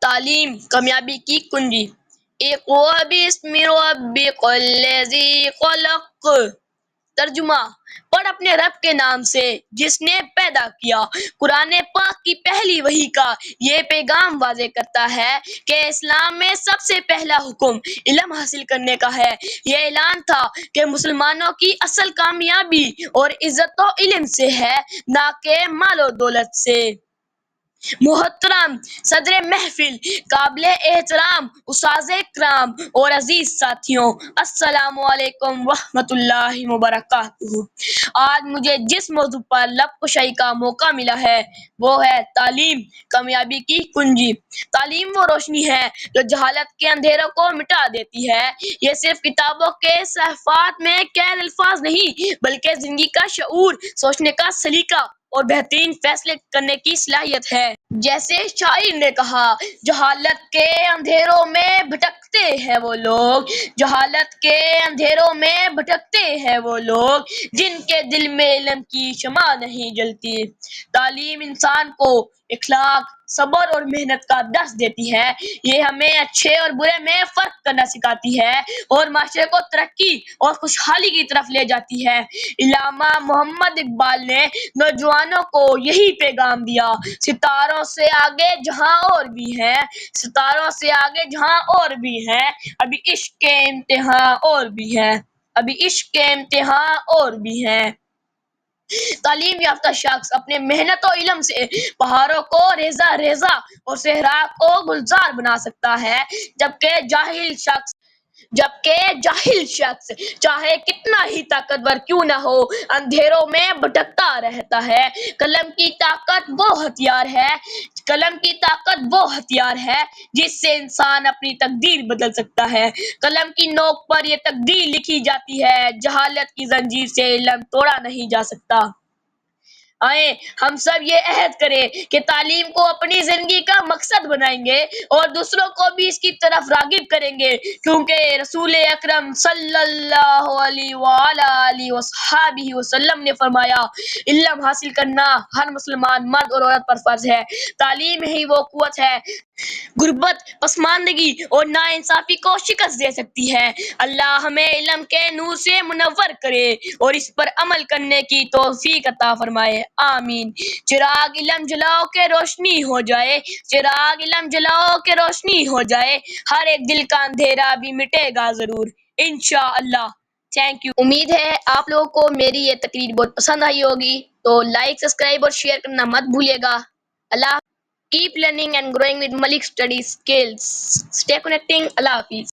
تعلیم کامیابی کی کنجی۔ اقرأ باسم ربک الذی خلق۔ ترجمہ: پڑھ اپنے رب کے نام سے جس نے پیدا کیا۔ قرآن پاک کی پہلی وحی کا یہ پیغام واضح کرتا ہے کہ اسلام میں سب سے پہلا حکم علم حاصل کرنے کا ہے۔ یہ اعلان تھا کہ مسلمانوں کی اصل کامیابی اور عزت تو علم سے ہے، نہ کہ مال و دولت سے۔ محترم صدر محفل، قابل احترام اساتذہ کرام اور عزیز ساتھیوں، السلام علیکم ورحمۃ اللہ وبرکاتہ۔ آج مجھے جس موضوع پر لب کشائی کا موقع ملا ہے وہ ہے تعلیم کامیابی کی کنجی۔ تعلیم وہ روشنی ہے جو جہالت کے اندھیروں کو مٹا دیتی ہے۔ یہ صرف کتابوں کے صفحات میں قید الفاظ نہیں بلکہ زندگی کا شعور، سوچنے کا سلیقہ اور بہترین فیصلے کرنے کی صلاحیت ہے۔ جیسے شاعر نے کہا، جہالت کے اندھیروں میں بھٹکتے ہیں وہ لوگ، جہالت کے اندھیروں میں بھٹکتے ہیں وہ لوگ جن کے دل میں علم کی شمع نہیں جلتی۔ تعلیم انسان کو اخلاق، صبر اور محنت کا درس دیتی ہے۔ یہ ہمیں اچھے اور برے میں فرق کرنا سکھاتی ہے اور معاشرے کو ترقی اور خوشحالی کی طرف لے جاتی ہے۔ علامہ محمد اقبال نے نوجوانوں کو یہی پیغام دیا: ستاروں سے آگے جہاں اور بھی ہے، ستاروں سے آگے جہاں اور بھی ہے، ابھی عشق کے امتحان اور بھی ہے، ابھی عشق کے امتحان اور بھی ہے۔ تعلیم یافتہ شخص اپنے محنت و علم سے پہاڑوں کو ریزہ ریزہ اور صحرا کو گلزار بنا سکتا ہے، جبکہ جاہل شخص چاہے کتنا ہی طاقتور کیوں نہ ہو، اندھیروں میں بھٹکتا رہتا ہے۔ قلم کی طاقت وہ ہتھیار ہے جس سے انسان اپنی تقدیر بدل سکتا ہے۔ قلم کی نوک پر یہ تقدیر لکھی جاتی ہے: جہالت کی زنجیر سے علم توڑا نہیں جا سکتا۔ آئیں ہم سب یہ عہد کریں کہ تعلیم کو اپنی زندگی کا مقصد بنائیں گے اور دوسروں کو بھی اس کی طرف راغب کریں گے، کیونکہ رسول اکرم صلی اللہ علیہ وآلہ وصحبہ وسلم نے فرمایا، علم حاصل کرنا ہر مسلمان مرد اور عورت پر فرض ہے۔ تعلیم ہی وہ قوت ہے غربت، پسماندگی اور ناانصافی کو شکست دے سکتی ہے۔ اللہ ہمیں علم کے نور سے منور کرے اور اس پر عمل کرنے کی توفیق عطا فرمائے، آمین۔ چراغ علم جلاؤ کہ روشنی ہو جائے، چراغ علم جلاؤ کہ روشنی ہو جائے، ہر ایک دل کا اندھیرا بھی مٹے گا ضرور، انشاءاللہ۔ Thank you. امید ہے آپ لوگوں کو میری یہ تقریر بہت پسند آئی ہوگی، تو لائک، سبسکرائب اور شیئر کرنا مت بھولیے گا۔ اللہ Keep learning and growing with Malik Study Skills. Stay connecting. Allah Hafiz.